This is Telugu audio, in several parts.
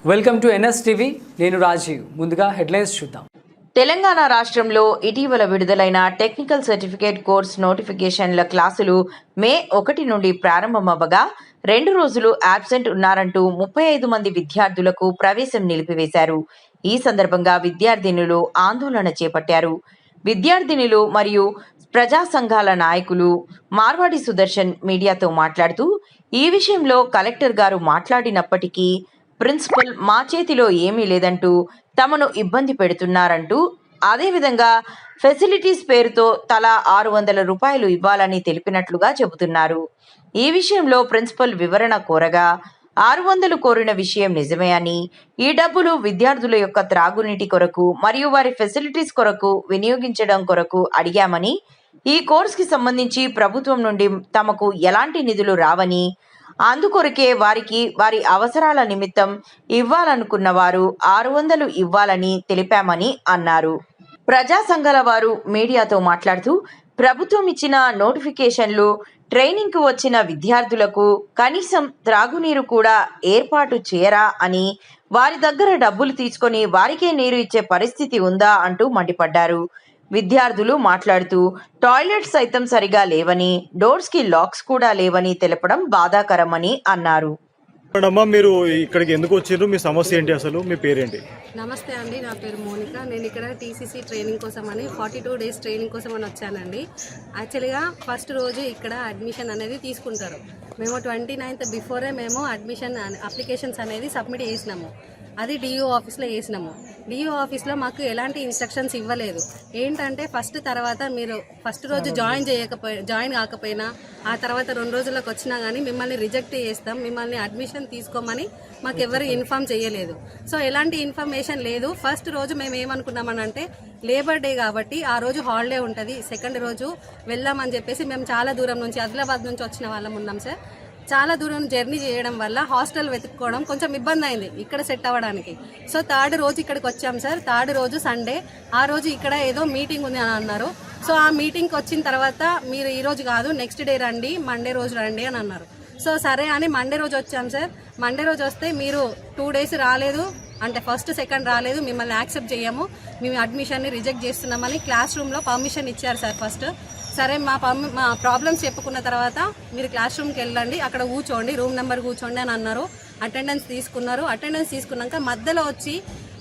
Welcome to NSTV. నేను రాజీవ్. ముందుగా హెడ్లైన్స్ చూద్దాం. తెలంగాణ రాష్ట్రంలో ఇటీవల విడుదలైన టెక్నికల్ సర్టిఫికేట్ కోర్స్ నోటిఫికేషన్ల క్లాసులు మే 1 నుండి ప్రారంభమవ్వగా 2 రోజులు అబ్సెంట్ ఉన్నారంటూ 35 మంది విద్యార్థులకు ప్రవేశం నిలిపివేశారు. ఈ సందర్భంగా విద్యార్థినులు ఆందోళన చేపట్టారు. విద్యార్థినులు మరియు ప్రజా సంఘాల నాయకులు మార్వాడి సుదర్శన్ మీడియాతో మాట్లాడుతూ ఈ విషయంలో కలెక్టర్ గారు మాట్లాడినప్పటికీ ప్రిన్సిపల్ మా చేతిలో ఏమీ లేదంటూ తమను ఇబ్బంది పెడుతున్నారంటూ, అదేవిధంగా ఫెసిలిటీస్ పేరుతో తలా 600 రూపాయలు ఇవ్వాలని తెలిపినట్లుగా చెబుతున్నారు. ఈ విషయంలో ప్రిన్సిపల్ వివరణ కోరగా 600 కోరిన విషయం నిజమే అని, ఈ డబ్బులు విద్యార్థుల యొక్క త్రాగునీటి కొరకు మరియు వారి ఫెసిలిటీస్ కొరకు వినియోగించడం కొరకు అడిగామని, ఈ కోర్సుకి సంబంధించి ప్రభుత్వం నుండి తమకు ఎలాంటి నిధులు రావని, అందుకొరకే వారి అవసరాల నిమిత్తం ఇవ్వాలనుకున్న వారు 600 ఇవ్వాలని తెలిపామని అన్నారు. ప్రజా సంఘాల వారు మీడియాతో మాట్లాడుతూ ప్రభుత్వం ఇచ్చిన నోటిఫికేషన్లు ట్రైనింగ్కు వచ్చిన విద్యార్థులకు కనీసం త్రాగునీరు కూడా ఏర్పాటు చేయరా అని, వారి దగ్గర డబ్బులు తీసుకొని వారికే నీరు ఇచ్చే పరిస్థితి ఉందా అంటూ మండిపడ్డారు. విద్యార్థులు మాట్లాడుతూ టాయిలెట్స్ సైతం సరిగా లేవని, డోర్స్కి లాక్స్ కూడా లేవని తెలపడం బాధాకరమని అన్నారు. మీరు ఇక్కడికి ఎందుకు వచ్చారు? మీ సమస్య ఏంటి? అసలు మీ పేరేంటి? నమస్తే అండి, నా పేరు మోనిక. నేను ఇక్కడ టీసీసీ ట్రైనింగ్ కోసం అని 42 డేస్ ట్రైనింగ్ కోసం అని వచ్చానండి. యాక్చువల్గా ఫస్ట్ రోజు ఇక్కడ అడ్మిషన్ అనేది తీసుకుంటారు. మేము 29th బిఫోరే మేము అడ్మిషన్ అప్లికేషన్స్ అనేది సబ్మిట్ చేసినాము. అది డిఓ ఆఫీస్లో వేసినాము. డిఓ ఆఫీస్లో మాకు ఎలాంటి ఇన్స్ట్రక్షన్స్ ఇవ్వలేదు. ఏంటంటే తర్వాత మీరు ఫస్ట్ రోజు జాయిన్ కాకపోయినా ఆ తర్వాత 2 రోజులకు వచ్చినా కానీ మిమ్మల్ని రిజెక్ట్ చేస్తాం, మిమ్మల్ని అడ్మిషన్ తీసుకోమని మాకు ఎవరు ఇన్ఫామ్ చేయలేదు. సో ఎలాంటి ఇన్ఫర్మేషన్ లేదు. ఫస్ట్ రోజు మేము ఏమనుకున్నామనంటే లేబర్ డే కాబట్టి ఆ రోజు హాలిడే ఉంటుంది, సెకండ్ రోజు వెళ్దామని చెప్పేసి మేము చాలా దూరం నుంచి ఆదిలాబాద్ నుంచి వచ్చిన వాళ్ళం ఉన్నాం సార్. చాలా దూరం జర్నీ చేయడం వల్ల హాస్టల్ వెతుక్కోవడం కొంచెం ఇబ్బంది అయింది ఇక్కడ సెట్ అవ్వడానికి. సో థర్డ్ రోజు ఇక్కడికి వచ్చాం సార్. థర్డ్ రోజు సండే, ఆ రోజు ఇక్కడ ఏదో మీటింగ్ ఉంది అని అన్నారు. సో ఆ మీటింగ్కి వచ్చిన తర్వాత మీరు ఈ రోజు కాదు నెక్స్ట్ డే రండి, మండే రోజు రండి అని అన్నారు. సో సరే అని మండే రోజు వచ్చాం సార్. మండే రోజు వస్తే మీరు 2 డేస్ రాలేదు అంటే ఫస్ట్ సెకండ్ రాలేదు, మిమ్మల్ని యాక్సెప్ట్ చేయము, మేము అడ్మిషన్ని రిజెక్ట్ చేస్తున్నామని క్లాస్ రూమ్లో పర్మిషన్ ఇచ్చారు సార్ ఫస్ట్. సరే మా ప్రాబ్లమ్స్ చెప్పుకున్న తర్వాత మీరు క్లాస్ రూమ్కి వెళ్ళండి, అక్కడ కూర్చోండి, రూమ్ నెంబర్ కూర్చోండి అని అన్నారు. అటెండెన్స్ తీసుకున్నారు. అటెండెన్స్ తీసుకున్నాక మధ్యలో వచ్చి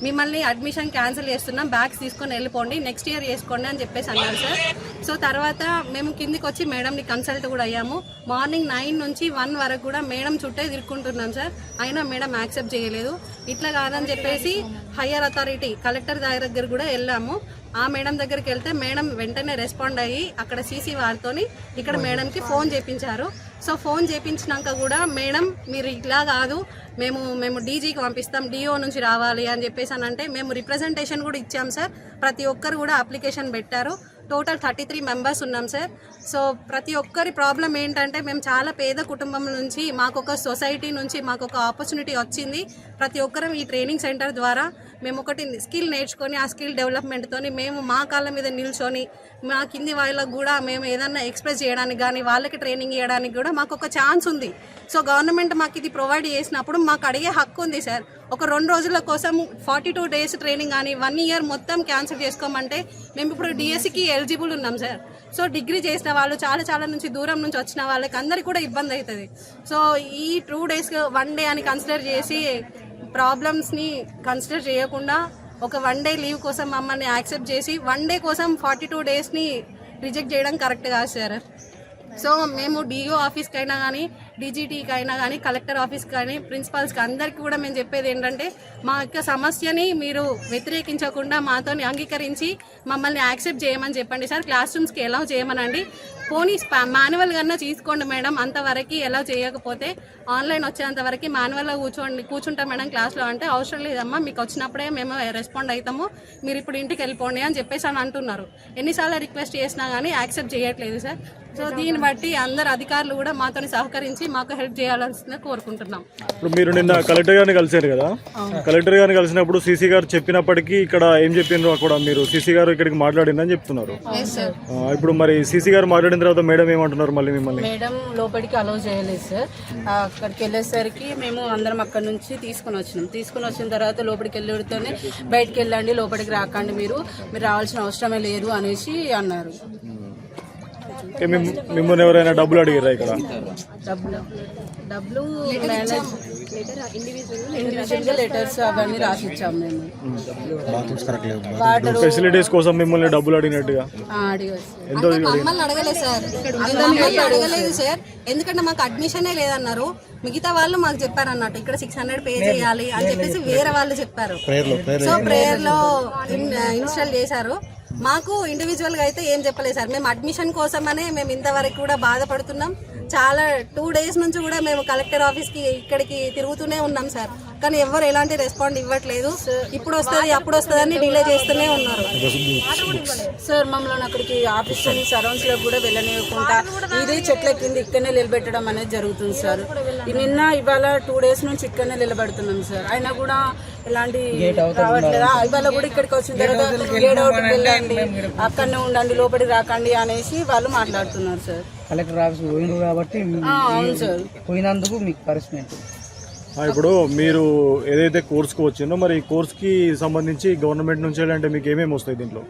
మిమ్మల్ని అడ్మిషన్ క్యాన్సిల్ చేస్తున్నాం, బ్యాగ్స్ తీసుకొని వెళ్ళిపోండి, నెక్స్ట్ ఇయర్ చేసుకోండి అని చెప్పేసి అన్నారు సార్. సో తర్వాత మేము కిందికి వచ్చి మేడంని కన్సల్ట్ కూడా అయ్యాము. మార్నింగ్ 9 నుంచి 1 వరకు కూడా మేడం చుట్టే తిరుక్కుంటున్నాం సార్. అయినా మేడం యాక్సెప్ట్ చేయలేదు. ఇట్లా కాదని చెప్పేసి హయ్యర్ అథారిటీ కలెక్టర్ దగ్గర కూడా వెళ్ళాము. ఆ మేడం దగ్గరికి వెళ్తే మేడం వెంటనే రెస్పాండ్ అయ్యి అక్కడ సీసీ వారితోని ఇక్కడ మేడంకి ఫోన్ చేయించారు. సో ఫోన్ చేయించినాక కూడా మేడం మీరు ఇట్లా కాదు, మేము డీజీకి పంపిస్తాం, డిఓ నుంచి రావాలి అని చెప్పేసి అని అంటే మేము రిప్రజెంటేషన్ కూడా ఇచ్చాం సార్. ప్రతి ఒక్కరు కూడా అప్లికేషన్ పెట్టారు. టోటల్ 33 మెంబర్స్ ఉన్నాం సార్. సో ప్రతి ఒక్కరి ప్రాబ్లం ఏంటంటే మేము చాలా పేద కుటుంబం నుంచి మాకు ఒక సొసైటీ నుంచి మాకు ఒక ఆపర్చునిటీ వచ్చింది. ప్రతి ఒక్కరం ఈ ట్రైనింగ్ సెంటర్ ద్వారా మేము ఒకటి స్కిల్ నేర్చుకొని ఆ స్కిల్ డెవలప్మెంట్తో మేము మా కాళ్ళ మీద నిల్చొని మా కింది వాళ్ళకు కూడా మేము ఏదన్నా ఎక్స్ప్రెస్ చేయడానికి కానీ వాళ్ళకి ట్రైనింగ్ ఇవ్వడానికి కూడా మాకు ఒక ఛాన్స్ ఉంది. సో గవర్నమెంట్ మాకు ఇది ప్రొవైడ్ చేసినప్పుడు మాకు అడిగే హక్కు ఉంది సార్. ఒక 2 రోజుల కోసం 42 డేస్ ట్రైనింగ్ కానీ 1 ఇయర్ మొత్తం క్యాన్సిల్ చేసుకోమంటే మేము ఇప్పుడు డిఎస్సికి ఎలిజిబుల్ ఉన్నాం సార్. సో డిగ్రీ చేసిన వాళ్ళు చాలా నుంచి దూరం నుంచి వచ్చిన వాళ్ళకి అందరికీ కూడా ఇబ్బంది అవుతుంది. సో ఈ 2 డేస్ 1 డే అని కన్సిడర్ చేసి ప్రాబ్లమ్స్ని కన్సిడర్ చేయకుండా ఒక 1 డే లీవ్ కోసం మమ్మల్ని యాక్సెప్ట్ చేసి 1 డే కోసం 42 డేస్ని రిజెక్ట్ చేయడం కరెక్ట్ కాదు సార్. సో మేము డిఓ ఆఫీస్కి అయినా కానీ డీజీటీకి అయినా కానీ కలెక్టర్ ఆఫీస్కి కానీ ప్రిన్సిపాల్స్కి అందరికీ కూడా మేము చెప్పేది ఏంటంటే మా యొక్క సమస్యని మీరు వ్యతిరేకించకుండా మాతోని అంగీకరించి మమ్మల్ని యాక్సెప్ట్ చేయమని చెప్పండి సార్. క్లాస్ రూమ్స్కి ఎలా చేయమనండి, పోనీ మాన్యువల్ కన్నా తీసుకోండి మేడం, అంతవరకు ఎలా చేయకపోతే ఆన్లైన్ వచ్చేంత వరకు మాన్యువల్గా కూర్చుంటాం మేడం క్లాస్లో అంటే అవసరం లేదమ్మా, మీకు వచ్చినప్పుడే మేము రెస్పాండ్ అవుతాము, మీరు ఇప్పుడు ఇంటికి వెళ్ళిపోండి అని చెప్పేసి అని అంటున్నారు. ఎన్నిసార్లు రిక్వెస్ట్ చేసినా కానీ యాక్సెప్ట్ చేయట్లేదు సార్. సో దీన్ని బట్టి అందరు అధికారులు కూడా మాతో సహకరించి మాకు హెల్ప్ చేయాల్సిందిగా కోరుకుంటున్నాం. ఇప్పుడు మీరు నిన్న కలెక్టర్ గారిని కలిసారు కదా, కలెక్టర్ గారిని కలిసినప్పుడు సీసీ గారు చెప్పినప్పటికీ ఇక్కడ ఏం చెప్పిండ్రు అక్కడ మీరు సీసీ గారు ఇక్కడికి మాట్లాడిందని చెప్తున్నారు. ఇప్పుడు మరి సీసీ గారు మాట్లాడిన వచ్చిన తర్వాత మేడం ఏమంటున్నారు మళ్ళీ మిమ్మల్ని? మేడం లోపలికి అలౌ చేయలేదు సార్. అక్కడికి వెళ్ళేసరికి మేము అందరం అక్కడ నుంచి తీసుకుని వచ్చిన తర్వాత లోపలికి వెళ్ళితేనే బయటికి వెళ్ళండి, లోపలికి రాకండి, మీరు రావాల్సిన అవసరమే లేదు అనేసి అన్నారు. మిమ్మల్ని ఎవరైనా డబ్బులు అడిగారా ఇక్కడ? డబ్బులు ఇండివిజువల్గా లెటర్స్ అవన్నీ రాసి ఇచ్చాము మేము. వాటర్ ఫెసిలిటీస్ కోసం మిమ్మల్ని డబ్బులు అడిగినట్టుగా అడిగారు. ఎంతో మమ్మల్ని అడగలేదు సార్, మమ్మల్ని అడగలేదు సార్, ఎందుకంటే మాకు అడ్మిషనే లేదన్నారు. మిగతా వాళ్ళు మాకు చెప్పారు అన్నట్టు ఇక్కడ 600 పే చేయాలి అని చెప్పేసి వేరే వాళ్ళు చెప్పారు. సో ప్రేయర్ లో ఇన్స్టాల్ చేశారు. మాకు ఇండివిజువల్ గా అయితే ఏం చెప్పలేదు సార్. మేము అడ్మిషన్ కోసమనే మేము ఇంతవరకు కూడా బాధపడుతున్నాం. చాలా 2 days నుంచి కూడా మేము కలెక్టర్ ఆఫీస్ కి ఇక్కడికి తిరుగుతూనే ఉన్నాం సార్, కానీ ఎవరు ఎలాంటి రెస్పాండ్ ఇవ్వట్లేదు. ఇప్పుడు వస్తుంది అప్పుడు వస్తుంది అని డిలే చేస్తూనే ఉన్నారు సార్. మమ్మల్ని అక్కడికి ఆఫీస్ సరౌండ్స్ లో కూడా వెళ్ళనివ్వకుండా ఇదే చెట్ల కింద ఇక్కడనే నిలబెట్టడం అనేది జరుగుతుంది సార్. నిన్న ఇవాళ 2 days నుంచి ఇక్కడనే నిలబెడుతున్నాం సార్. అయినా కూడా ఎలాంటి రావట్లేదా? ఇవాళ కూడా ఇక్కడికి వచ్చిన తర్వాత గేట్ అవుట్ వెళ్ళండి, అక్కడనే ఉండండి, లోపలికి రాకండి అనేసి వాళ్ళు మాట్లాడుతున్నారు సార్. కలెక్టర్ ఆఫీస్ పోయినారు కాబట్టి అవును సార్, పోయినందుకు మీకు పనిష్మెంట్. ఇప్పుడు మీరు ఏదైతే కోర్స్కి వచ్చిందో మరి ఈ కోర్స్కి సంబంధించి గవర్నమెంట్ నుంచి అంటే మీకు ఏమేమి వస్తాయి దీంట్లో?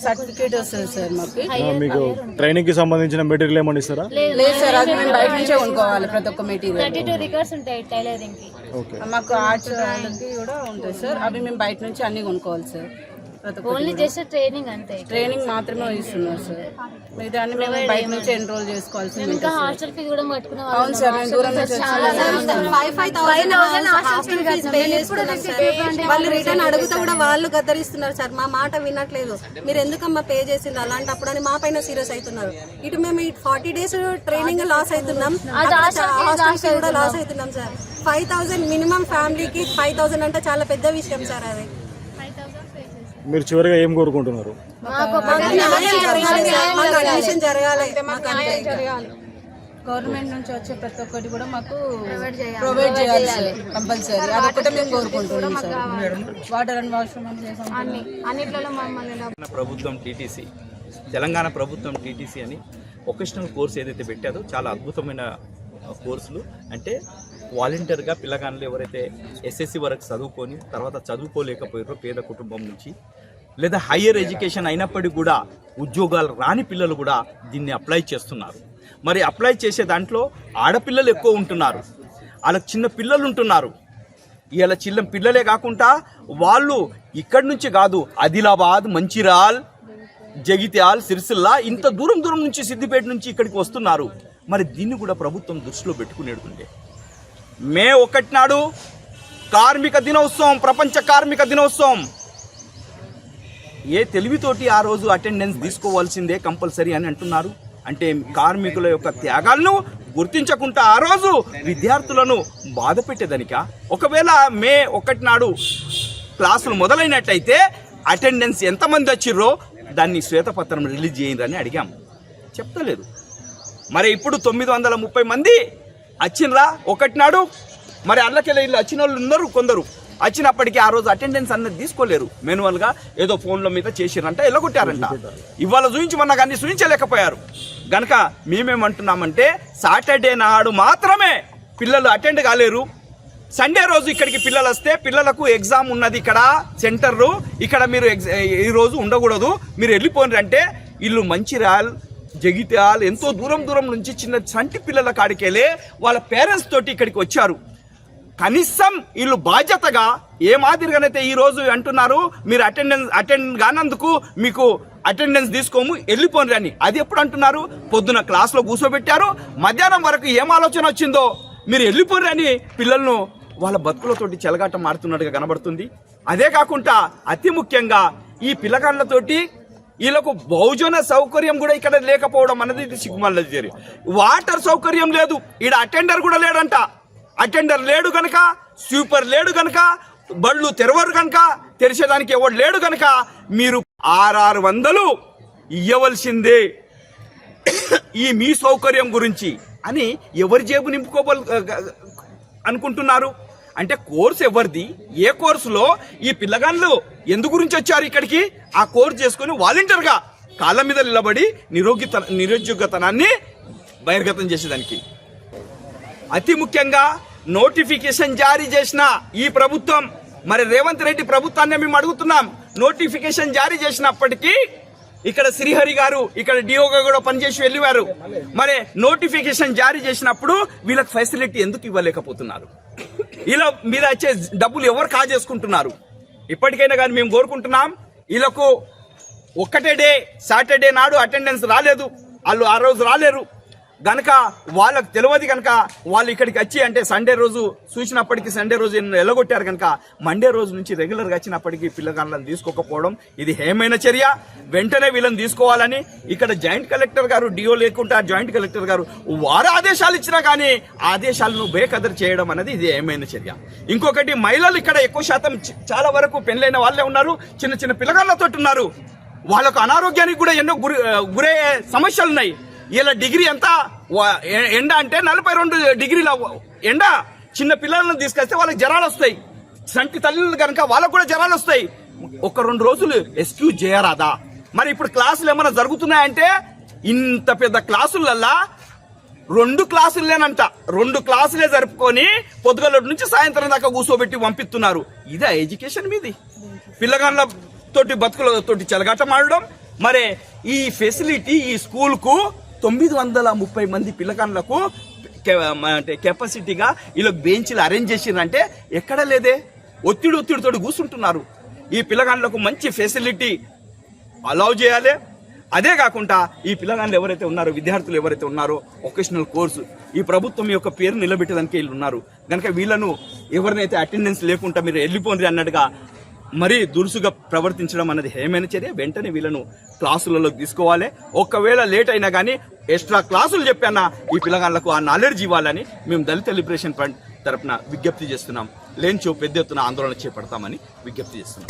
సర్టిఫికేట్ వస్తుంది సార్ మాకు. మీకు ట్రైనింగ్ కి సంబంధించిన మెటీరియల్ ఏమని ఇస్తారా? లేదు సార్, అది మేము బయట నుంచే కొనుక్కోవాలి ప్రతి ఒక్క మెటీరియల్. 32 రికార్డ్స్ ఉంటాయి టైలరింగ్ కి. మాకు ఆర్ట్స్ కూడా ఉంటాయి సార్, అవి మేము బయట నుంచి అన్ని కొనుక్కోవాలి సార్. ఓన్లీ జస్ట్ ట్రైనింగ్ అంతే, ట్రైనింగ్ మాత్రమే ఇస్తున్నారు సార్. మిగతాన్ని మేము బయట నుంచి ఎన్రోల్ చేసుకోవాల్సింది. ఇంకా హాస్టల్ ఫీజు కూడా కట్టుకునే అవును సార్, మేము దూరం నుంచి వాళ్ళు రిటర్న్ అడుగుతా కూడా వాళ్ళు గద్దరిస్తున్నారు సార్. మా మాట వినట్లేదు. మీరు ఎందుకమ్మా పే చేసిండ్రు అలాంటప్పుడు అని మా పైన సీరియస్ అవుతున్నారు. ఇటు మేము 40 days ట్రైనింగ్ లాస్ అవుతున్నాం, హాస్టల్ ఫీ కూడా లాస్ అవుతున్నాం సార్. 5000 మినిమం ఫ్యామిలీకి 5000 అంటే చాలా పెద్ద విషయం సార్. అది మీరు చివరిగా ఏం కోరుకుంటున్నారు? గవర్నమెంట్ నుంచి వచ్చే ప్రతి ఒక్కటి కూడా మాకు ప్రొవైడ్ చేయాలి సార్, కంపల్సరీ. అదొకటే మేము కోరుకుంటున్నాం సార్. వాటర్ అండ్ వాష్రూమ్ అన్నిట్లలో మమ్మల్ని ప్రభుత్వం టీటీసీ, తెలంగాణ ప్రభుత్వం టీటీసీ అని వొకేషనల్ కోర్స్ ఏదైతే పెట్టాదో చాలా అద్భుతమైన కోర్సులు. అంటే వాలంటీర్గా పిల్లగాళ్ళు ఎవరైతే ఎస్ఎస్సి వరకు చదువుకొని తర్వాత చదువుకోలేకపోయారో పేద కుటుంబం నుంచి, లేదా హయ్యర్ ఎడ్యుకేషన్ అయినప్పటికీ కూడా ఉద్యోగాలు రాని పిల్లలు కూడా దీన్ని అప్లై చేస్తున్నారు. మరి అప్లై చేసే దాంట్లో ఆడపిల్లలు ఎక్కువ ఉంటున్నారు, వాళ్ళకి చిన్న పిల్లలు ఉంటున్నారు. ఇలా చిన్న పిల్లలే కాకుండా వాళ్ళు ఇక్కడి నుంచి కాదు, ఆదిలాబాద్, మంచిర్యాల్, జగిత్యాల్, సిరిసిల్ల, ఇంత దూరం నుంచి సిద్దిపేట నుంచి ఇక్కడికి వస్తున్నారు. మరి దీన్ని కూడా ప్రభుత్వం దృష్టిలో పెట్టుకునేడుతుండే. మే 1 నాడు కార్మిక దినోత్సవం, ప్రపంచ కార్మిక దినోత్సవం. ఏ తెలివితోటి ఆ రోజు అటెండెన్స్ తీసుకోవాల్సిందే కంపల్సరీ అని అంటున్నారు. అంటే కార్మికుల యొక్క త్యాగాలను గుర్తించకుండా ఆ రోజు విద్యార్థులను బాధ పెట్టేదనిక. ఒకవేళ మే 1 నాడు క్లాసులు మొదలైనట్టయితే అటెండెన్స్ ఎంతమంది వచ్చిర్రో దాన్ని శ్వేతపత్రం రిలీజ్ చేయండి అడిగాం, చెప్తలేదు. మరి ఇప్పుడు 930 మంది వచ్చినరా 1 నాడు. మరి అల్లకెళ్ళి ఇల్లు వచ్చిన వాళ్ళు ఉన్నారు, కొందరు వచ్చినప్పటికీ ఆ రోజు అటెండెన్స్ అన్నది తీసుకోలేరు. మాన్యువల్గా ఏదో ఫోన్ల మీద చేసిరంట, ఎల్లగొట్టారంట. ఇవాళ చూపించమన్నా కానీ చూపించలేకపోయారు. గనక మేమేమంటున్నామంటే సాటర్డే నాడు మాత్రమే పిల్లలు అటెండ్ కాలేరు. సండే రోజు ఇక్కడికి పిల్లలు వస్తే పిల్లలకు ఎగ్జామ్ ఉన్నది ఇక్కడ సెంటర్లు, ఇక్కడ మీరు ఈ రోజు ఉండకూడదు, మీరు వెళ్ళిపోండి అంటే ఇల్లు మంచిర్యాల్, జగిత్యాల్ ఎంతో దూరం నుంచి చిన్న చంటి పిల్లల కాడికెళ్ళే వాళ్ళ పేరెంట్స్ తోటి ఇక్కడికి వచ్చారు. కనీసం వీళ్ళు బాధ్యతగా ఏ మాదిరిగానైతే ఈ రోజు అంటున్నారు మీరు అటెండ్ కానందుకు మీకు అటెండెన్స్ తీసుకోము వెళ్ళిపోండి అని, అది ఎప్పుడు అంటున్నారు? పొద్దున క్లాస్లో కూర్చోబెట్టారు, మధ్యాహ్నం వరకు ఏం ఆలోచన వచ్చిందో మీరు వెళ్ళిపోండి అని పిల్లలను వాళ్ళ బతుకులతోటి చెలగాటం ఆడుతున్నట్టుగా కనబడుతుంది. అదే కాకుండా అతి ముఖ్యంగా ఈ పిల్లగాళ్ళతోటి వీళ్ళకు భోజన సౌకర్యం కూడా ఇక్కడ లేకపోవడం అనేది ఇది సిగ్గుమాలిన చర్య. వాటర్ సౌకర్యం లేదు, ఈడ అటెండర్ కూడా లేడంట. అటెండర్ లేడు కనుక, స్వీపర్ లేడు కనుక, బళ్ళు తెరవరు కనుక, తెరిచేదానికి ఎవడు లేడు కనుక మీరు 600 ఇవ్వవలసిందే ఈ మీ సౌకర్యం గురించి అని ఎవరి జేబు అనుకుంటున్నారు? అంటే కోర్సు ఎవరిది, ఏ కోర్సులో ఈ పిల్లగాళ్ళు ఎందు గురించి వచ్చారు ఇక్కడికి, ఆ కోర్సు చేసుకుని వాలంటీర్గా కాళ్ళ మీద నిలబడి నిరుద్యోగతనాన్ని బహిర్గతం చేసేదానికి. అతి ముఖ్యంగా నోటిఫికేషన్ జారీ చేసిన ఈ ప్రభుత్వం, మరి రేవంత్ రెడ్డి ప్రభుత్వాన్ని మేము అడుగుతున్నాం, నోటిఫికేషన్ జారీ చేసినప్పటికీ ఇక్కడ శ్రీహరి గారు ఇక్కడ డిఓగా కూడా పనిచేసి వెళ్ళివారు. మరి నోటిఫికేషన్ జారీ చేసినప్పుడు వీళ్ళకి ఫెసిలిటీ ఎందుకు ఇవ్వలేకపోతున్నారు? ఇలా మీద వచ్చే డబ్బులు ఎవరు కాజేసుకుంటున్నారు? ఇప్పటికైనా కానీ మేము కోరుకుంటున్నాం, వీళ్ళకు ఒక్కటే డే సాటర్డే నాడు అటెండెన్స్ రాలేదు, వాళ్ళు ఆ రోజు రాలేరు గనక వాళ్ళకు తెలియదు కనుక వాళ్ళు ఇక్కడికి వచ్చి అంటే సండే రోజు చూసినప్పటికీ సండే రోజు ఎల్లగొట్టారు కనుక మండే రోజు నుంచి రెగ్యులర్గా వచ్చినప్పటికీ పిల్లగాళ్ళని తీసుకోకపోవడం ఇది హేమైన చర్య. వెంటనే వీళ్ళని తీసుకోవాలని ఇక్కడ జాయింట్ కలెక్టర్ గారు డిఓ లేకుండా జాయింట్ కలెక్టర్ గారు వారు ఆదేశాలు ఇచ్చినా కానీ ఆదేశాలను బేఖదరు చేయడం అనేది ఇది హేమైన చర్య. ఇంకొకటి, మహిళలు ఇక్కడ ఎక్కువ శాతం చాలా వరకు పెళ్ళైన వాళ్ళే ఉన్నారు, చిన్న చిన్న పిల్లగాళ్ళతో ఉన్నారు. వాళ్ళకు అనారోగ్యానికి కూడా ఎన్నో గురయ్యే సమస్యలు ఉన్నాయి. ఇలా డిగ్రీ ఎంత ఎండ అంటే 42 డిగ్రీల ఎండ, చిన్న పిల్లలను తీసుకొస్తే వాళ్ళకి జ్వరాలు వస్తాయి, సంటి తల్లులు కనుక వాళ్ళకు కూడా జ్వరాలు వస్తాయి. 1-2 రోజులు ఎక్స్క్యూజ్ చేయరాదా? మరి ఇప్పుడు క్లాసులు ఏమైనా జరుగుతున్నాయంటే ఇంత పెద్ద క్లాసులల్లా 2 క్లాసులేనంట, 2 క్లాసులే జరుపుకొని పొద్దుగల నుంచి సాయంత్రం దాకా కూర్చోబెట్టి పంపిస్తున్నారు. ఇదే ఎడ్యుకేషన్ మీది? పిల్లగాళ్ళ తోటి బతుకులతోటి చెలగాటం ఆడడం. మరి ఈ ఫెసిలిటీ ఈ స్కూల్కు 930 మంది పిల్లగాళ్ళకు అంటే కెపాసిటీగా ఇలా బెంచ్లు అరేంజ్ చేసిరంటే ఎక్కడ లేదే. ఒత్తిడితోటి కూర్చుంటున్నారు. ఈ పిల్లగాళ్ళకు మంచి ఫెసిలిటీ అలౌ చేయాలి. అదే కాకుండా ఈ పిల్లగాళ్ళు ఎవరైతే ఉన్నారో, విద్యార్థులు ఎవరైతే ఉన్నారో, వొకేషనల్ కోర్సు ఈ ప్రభుత్వం యొక్క పేరు నిలబెట్టడానికి వీళ్ళు ఉన్నారు కనుక వీళ్ళను ఎవరినైతే అటెండెన్స్ లేకుండా మీరు వెళ్ళిపోండి అన్నట్టుగా మరీ దురుసుగా ప్రవర్తించడం అన్నది హేమైన చర్య. వెంటనే వీళ్ళను క్లాసులలో తీసుకోవాలి. ఒకవేళ లేట్ అయినా కానీ ఎక్స్ట్రా క్లాసులు చెప్పానా ఈ పిల్లగాళ్లకు ఆ నాలెడ్జ్ ఇవ్వాలని మేము దళిత లిబరేషన్ ఫ్రంట్ తరఫున విజ్ఞప్తి చేస్తున్నాం. లేనిచో పెద్ద ఎత్తున ఆందోళన చేపడతామని విజ్ఞప్తి చేస్తున్నాం.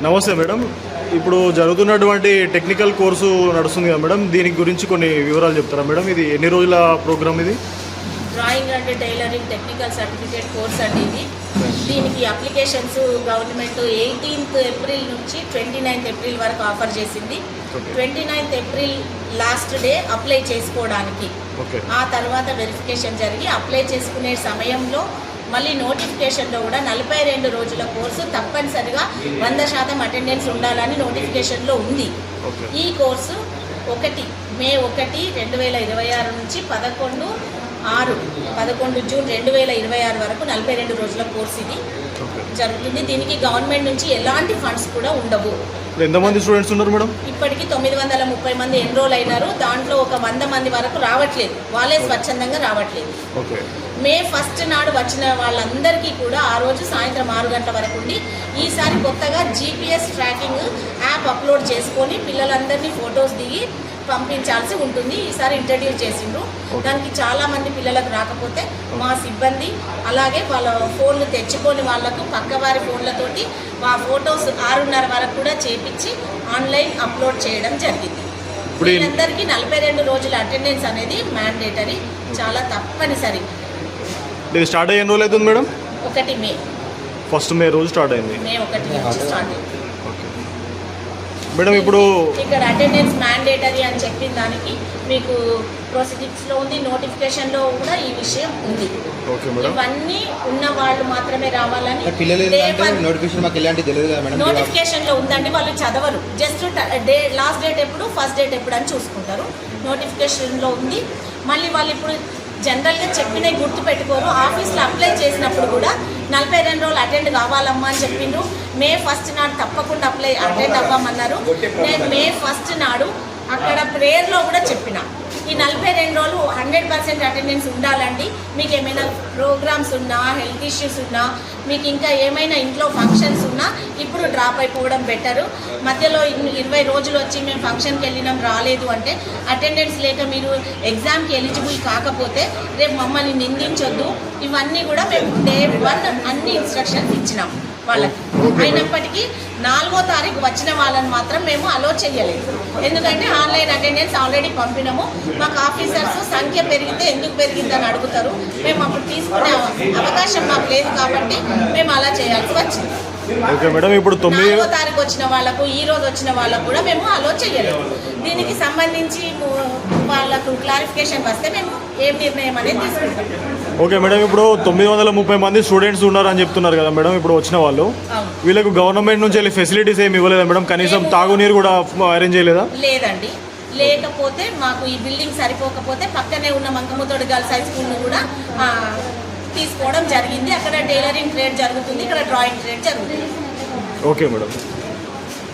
నమస్తే మేడం, ఇప్పుడు జరుగుతున్నటువంటి టెక్నికల్ కోర్సు నడుస్తుంది కదా మేడం, దీని గురించి కొన్ని వివరాలు చెప్తారా మేడం? ఇది ఎన్ని రోజుల ప్రోగ్రామ్? ఇది drawing and tailoring technical certificate course అండి. ఇది దీనికి అప్లికేషన్స్ గవర్నమెంట్ 18th ఏప్రిల్ నుంచి 29th ఏప్రిల్ వరకు ఆఫర్ చేసింది. 29th April last day apply చేసుకోవడానికి. ఆ తర్వాత వెరిఫికేషన్ జరిగి అప్లై చేసుకునే సమయంలో మళ్ళీ నోటిఫికేషన్లో కూడా 42 రోజుల కోర్సు తప్పనిసరిగా 100% అటెండెన్స్ ఉండాలని నోటిఫికేషన్లో ఉంది. ఈ కోర్సు మే 1, 2026 నుంచి 11 జూన్ 2026 వరకు 42 రోజుల కోర్సు ఇది జరుగుతుంది. దీనికి గవర్నమెంట్ నుంచి ఎలాంటి ఫండ్స్ కూడా ఉండవు. ఎంతమంది స్టూడెంట్స్ ఉన్నారు మేడం? ఇప్పటికి 930 మంది ఎన్రోల్ అయినారు. దాంట్లో ఒక 100 మంది వరకు రావట్లేదు, వాళ్ళే స్వచ్ఛందంగా రావట్లేదు. మే 1 నాడు వచ్చిన వాళ్ళందరికీ కూడా ఆ రోజు సాయంత్రం 6 గంటల వరకు ఉండి ఈసారి కొత్తగా GPS ట్రాకింగ్ యాప్ అప్లోడ్ చేసుకొని పిల్లలందరినీ ఫొటోస్ దిగి పంపించాల్సి ఉంటుంది. ఈసారి ఇంట్రడ్యూస్ చేసిండ్రు. దానికి చాలామంది పిల్లలకు రాకపోతే మా సిబ్బంది అలాగే వాళ్ళ ఫోన్లు తెచ్చుకొని వాళ్లకు పక్కవారి ఫోన్లతోటి ఆ ఫొటోస్ 6:30 వరకు కూడా చేపించి ఆన్లైన్ అప్లోడ్ చేయడం జరిగింది. వీళ్ళందరికీ 42 రోజుల అటెండెన్స్ అనేది మ్యాండేటరీ, చాలా తప్పనిసరి. స్టార్ట్ అయ్యే రోజు అవుతుంది మేడం? 1 మే. 1 మే రోజు స్టార్ట్ అయింది. మే 1 నుంచి స్టార్ట్ అయింది మేడం. ఇప్పుడు ఇక్కడ అటెండెన్స్ మ్యాండేటరీ అని చెప్పిన దానికి మీకు ప్రొసీడింగ్స్లో ఉంది, నోటిఫికేషన్లో కూడా ఈ విషయం ఉంది. ఇవన్నీ ఉన్న వాళ్ళు మాత్రమే రావాలని నోటిఫికేషన్లో ఉందండి. వాళ్ళు చదవరు, జస్ట్ లాస్ట్ డేట్ ఎప్పుడు, ఫస్ట్ డేట్ ఎప్పుడు అని చూసుకుంటారు. నోటిఫికేషన్లో ఉంది. మళ్ళీ వాళ్ళు ఇప్పుడు జనరల్గా చెప్పినవి గుర్తు పెట్టుకోరు. ఆఫీస్లో అప్లై చేసినప్పుడు కూడా 42 రోజులు అటెండ్ కావాలమ్మా అని చెప్పిండ్రు. మే 1 నాడు తప్పకుండా అటెండ్ అవ్వమన్నారు. నేను మే 1 నాడు అక్కడ ప్రేయర్లో కూడా చెప్పిన ఈ 42 రోజులు 100% అటెండెన్స్ ఉండాలండి. మీకు ఏమైనా ప్రోగ్రామ్స్ ఉన్నా, హెల్త్ ఇష్యూస్ ఉన్నా, మీకు ఇంకా ఏమైనా ఇంట్లో ఫంక్షన్స్ ఉన్నా ఇప్పుడు డ్రాప్ అయిపోవడం బెటరు. మధ్యలో 20 రోజులు వచ్చి మేము ఫంక్షన్కి వెళ్ళినాం రాలేదు అంటే అటెండెన్స్ లేక మీరు ఎగ్జామ్కి ఎలిజిబుల్ కాకపోతే రేపు మమ్మల్ని నిందించొద్దు. ఇవన్నీ కూడా మేము డే 1 అన్ని ఇన్స్ట్రక్షన్స్ ఇచ్చినాం వాళ్ళకి. అయినప్పటికీ 4వ తారీఖు వచ్చిన వాళ్ళని మాత్రం మేము అలో చేయలేదు. ఎందుకంటే ఆన్లైన్ అటెండెన్స్ ఆల్రెడీ పంపినాము. మాకు ఆఫీసర్స్ సంఖ్య పెరిగితే ఎందుకు పెరిగిందని అడుగుతారు. మేము అప్పుడు తీసుకునే అవకాశం మాకు లేదు కాబట్టి మేము అలా చేయాల్సి వచ్చింది. ఓకే మేడం, ఇప్పుడు 4వ తారీఖు వచ్చిన వాళ్ళకు ఈ రోజు వచ్చిన వాళ్ళకు కూడా మేము అలో చేయలేదు. దీనికి సంబంధించి వాళ్ళకు క్లారిఫికేషన్ వస్తే మేము ఏం నిర్ణయం అనేది తీసుకుంటాం. ఓకే మేడం, ఇప్పుడు 930 మంది స్టూడెంట్స్ ఉన్నారని చెప్తున్నారు కదా మేడం, ఇప్పుడు వచ్చిన వాళ్ళు వీళ్ళకు గవర్నమెంట్ నుంచి వెళ్ళి ఫెసిలిటీస్ ఏమి ఇవ్వలేదా మేడం? కనీసం తాగునీరు కూడా అరేంజ్ చేయలేదా? లేదండి, లేకపోతే మాకు ఈ బిల్డింగ్ సరిపోకపోతే పక్కనే ఉన్న మంకమ్మతోడి గర్ల్స్ హై స్కూల్ను కూడా తీసుకోవడం జరిగింది. అక్కడ టైలరింగ్ ట్రేడ్ జరుగుతుంది, ఇక్కడ డ్రాయింగ్ ట్రేడ్ జరుగుతుంది. Okay madam.